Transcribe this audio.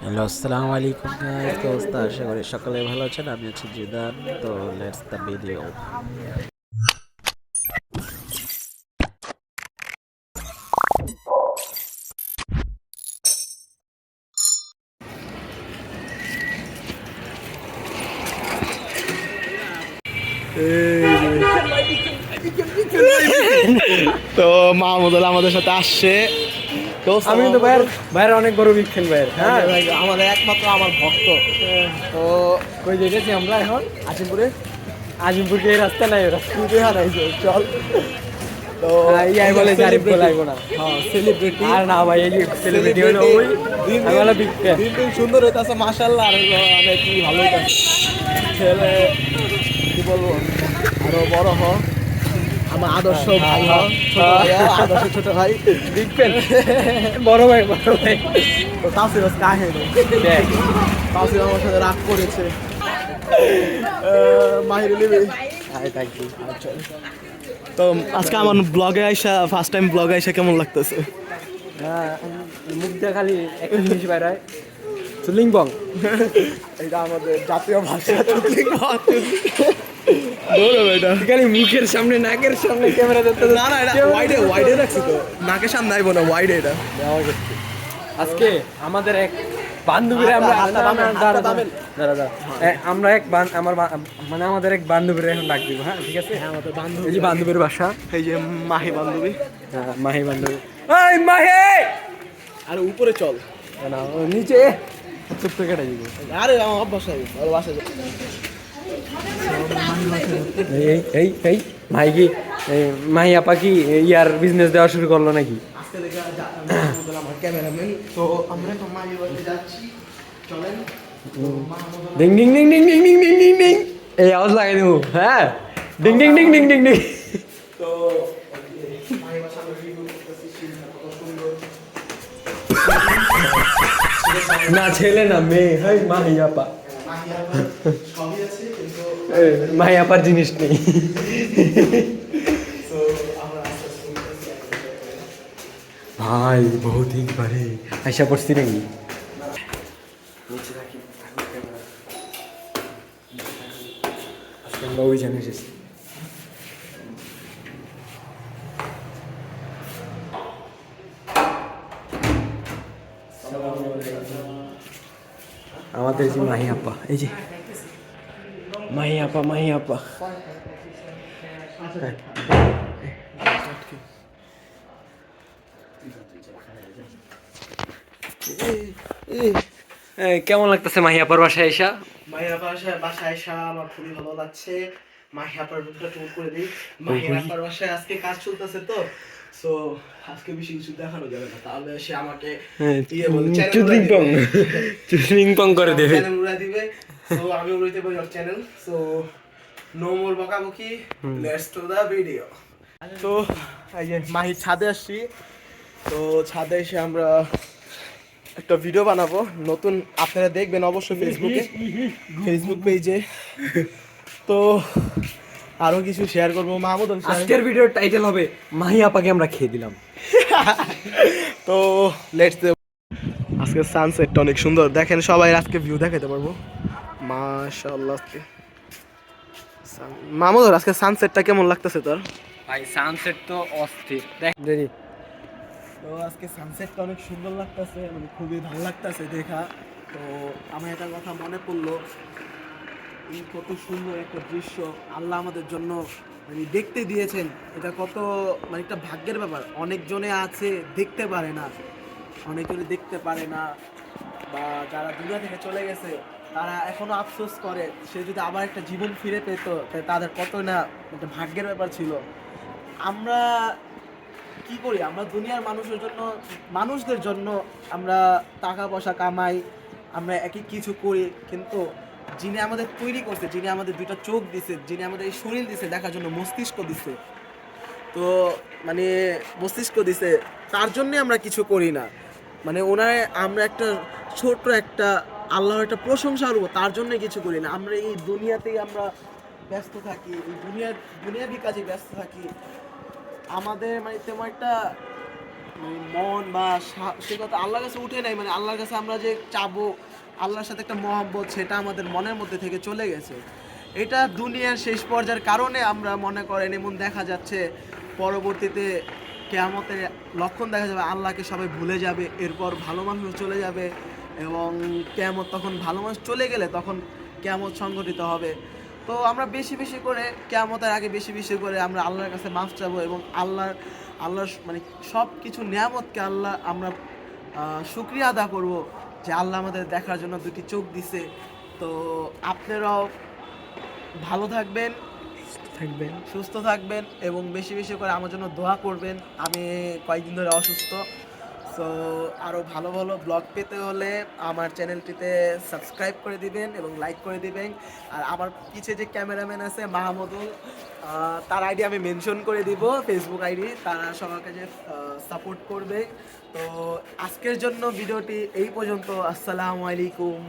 Hello, আসসালামু আলাইকুম guys. কি অবস্থা? আশা করি সকালে ভালো আছেন। আমি আছি জিদান। তো লেটস দ্য ভিডিও। তো মাহমুদুল আমাদের সাথে আসছে। তো আমি কিন্তু ভাইয়ের অনেক বড় বিগ ফ্যান ভাইয়ের। হ্যাঁ, আমাদের একমাত্র আমার ভক্ত। তো কই যেতেছি আমরা এখন? আসিমপুরে আজিমপুরকে এই রাস্তা নাই, ওরা তুই হারাইছে চল। তো ইয়াই বলে যে আরিফ বলে আইবো না। হ্যাঁ, সেলিব্রিটি আর না ভাই, এই সেলিব্রিটি হলো ওই আমি বলে বিগ ফ্যান। দিন দিন সুন্দর হইতাছে মাশাআল্লাহ। আর অনেক কি ভালো হইতাছে ছেলে, কি বলবো, আরো বড় হ, আমার আদর্শ ভাই হ, ছোট ভাই হ, আদর্শ ছোট ভাই বিগ ফ্যান, বড় ভাই বড় ভাই। তো তাসির কাহিনী দেখ, তাসির আমার সাথে রাগ করেছে। মাহিরুল ইবি আই থ্যাংক ইউ। আচ্ছা, তো আজকে আমার ব্লগে আইসা ফার্স্ট টাইম ব্লগে আইসা কেমন লাগতেছে? হ্যাঁ, মুখ দিয়ে খালি একটা জিনিস বাইর হয়, চুলিংবং। এটা আমাদের জাতীয় ভাষা। দৌড়ো এটা খালি মুখের সামনে নাকের সামনে ক্যামেরা ধরতে না না, এটা ওয়াইডে ওয়াইডে রাখছি তো, নাকের সামনে আইবো না, ওয়াইডে এটা। আজকে আমাদের এক বান্ধবীরা আমরা হাতটা দামেন, হাতটা দামেন। আমরা এক মানে আমাদের এক বান্ধবীরা এখন ডাক দিব। হ্যাঁ, ঠিক আছে। আমাদের বান্ধবী, এই যে বান্ধবীর বাসা, এই যে মাহি বান্ধবী। মাহি বান্ধবী। এই মাহি, আর উপরে চল। না ও নিচে চুপ করে কেটে দিব। আরে আমার অভ্যাস হয়ে গেছে, ওর বাসায় যাও। এই এই এই মাহি কি, এই মাহি আপা কি ইয়ার বিজনেস দেওয়া শুরু করলো নাকি? আজকে দেখে আমার ক্যামেরাম্যান। তো আমরা তো মাহির বাসায় যাচ্ছি, চলেন। Ding ding ding ding ding ding ding ding ding, এই আওয়াজ লাগাই দেবো। হ্যাঁ, ding ding ding ding ding ding. তো মাহির বাসা আমরা রিভিউ করতেছি, সিনটা কত সুন্দর। না ছেলে না মেয়ে, হাই মাহি আপা। মাহি আবার সবই আছে, কিন্তু মাহি আপার জিনিস নেই। তো আমরা আস্তে আস্তে উঠতেছি। ভাই বহুত হি বারে আশা পড়ছি নাকি? আজকে আমরা অভিযানে এসেছি। আমাদের যে মাহি আপা, এই যে মাহি আপা, মাহি আপা। কেমন লাগতেছে মাহি আপার বাসায় এসা? মাহির বাসায় আসা আমার খুবই ভালো লাগছে। মাহিরাপার রূপটা টুক করে দিই। মাহিরাপার বাসায় আজকে কাজ চলতেছে, তো সো আজকে বেশি কিছু দেখানো যাবে না, তাহলে সে আমাকে ইয়ে বলে চুদলিং পং, চুদলিং পং করে দেবে। চ্যানেল উড়াই দিবে। সো আমি উড়াইতে পারি ওর চ্যানেল। সো নো মোর বকাবকি, লেটস টু দা ভিডিও। তো এই যে মাহির ছাদে আসছি। তো ছাদে এসে আমরা একটা ভিডিও বানাবো নতুন, আপনারা দেখবেন অবশ্যই ফেসবুক পেজে। তো আরো কিছু শেয়ার করবো। মাহমুদ আজকের ভিডিওর টাইটেল হবে মাহি আপাকে আমরা খেয়ে দিলাম। তো লেটস, আজকে সানসেটটা অনেক সুন্দর, দেখেন সবাই আজকে ভিউ দেখাতে পারবো মাশাআল্লাহ। আজকে মাহমুদ আজকে সানসেটটা কেমন লাগতেছে তোর? ভাই সানসেট তো অস্থির, দেখ দেরি। তো আজকে সানসেটটা অনেক সুন্দর লাগতেছে, মানে খুবই ভালো লাগতেছে দেখা। তো আমার একটা কথা মনে পড়লো, এই কত সুন্দর একটা দৃশ্য আল্লাহ আমাদের জন্য মানে দেখতে দিয়েছেন। এটা কত মানে একটা ভাগ্যের ব্যাপার। অনেকজনে আছে দেখতে পারে না, অনেকজনে দেখতে পারে না, বা যারা দুনিয়া থেকে চলে গেছে তারা এখনো আফসোস করে সে যদি আবার একটা জীবন ফিরে পেত, তাদের কত না একটা ভাগ্যের ব্যাপার ছিল। আমরা কি করি, আমরা দুনিয়ার মানুষের জন্য, মানুষদের জন্য আমরা টাকা পয়সা কামাই, আমরা একই কিছু করি, কিন্তু যিনি আমাদের তৈরি করছে, যিনি আমাদের দুইটা চোখ দিছে, যিনি আমাদের এই শরীর দিছে দেখার জন্য, মস্তিষ্ক দিছে, তো মানে মস্তিষ্ক দিছে, তার জন্যে আমরা কিছু করি না। মানে ওনার আমরা একটা ছোট্ট একটা আল্লাহর একটা প্রশংসা করবো, তার জন্য কিছু করি না। আমরা এই দুনিয়াতেই আমরা ব্যস্ত থাকি, এই দুনিয়াবি কাজে ব্যস্ত থাকি। আমাদের মানে তেমন একটা মানে মন বা সে কথা আল্লাহর কাছে উঠে নাই, মানে আল্লাহর কাছে আমরা যে চাবো, আল্লাহর সাথে একটা মহব্বত, সেটা আমাদের মনের মধ্যে থেকে চলে গেছে। এটা দুনিয়ার শেষ পর্যায়ের কারণে আমরা মনে করেন এমন দেখা যাচ্ছে পরবর্তীতে কেয়ামতের লক্ষণ দেখা যাবে, আল্লাহকে সবাই ভুলে যাবে, এরপর ভালো মানুষ চলে যাবে, এবং কেয়ামত তখন ভালো মানুষ চলে গেলে তখন কেয়ামত সংঘটিত হবে। তো আমরা বেশি বেশি করে কেয়ামতের আগে বেশি বেশি করে আমরা আল্লাহর কাছে মাফ চাবো, এবং আল্লাহর মানে সব কিছু নিয়ামতকে আমরা শুকরিয়া আদা করব যে আল্লাহ আমাদের দেখার জন্য দুটি চোখ দিছে। তো আপনারাও ভালো থাকবেন, থাকবেন। সুস্থ থাকবেন, এবং বেশি বেশি করে আমার জন্য দোয়া করবেন। আমি কয়েকদিন ধরে অসুস্থ, সো আরও ভালো ভালো ব্লগ পেতে হলে আমার চ্যানেলটিতে সাবস্ক্রাইব করে দিবেন এবং লাইক করে দিবেন। আর আমার পিছে যে ক্যামেরাম্যান আছে মাহমুদুল, তার আইডি আমি মেনশন করে দিব, ফেসবুক আইডি, তারা সবাইকে যে সাপোর্ট করবে। তো আজকের জন্য ভিডিওটি এই পর্যন্ত। আসসালামু আলাইকুম।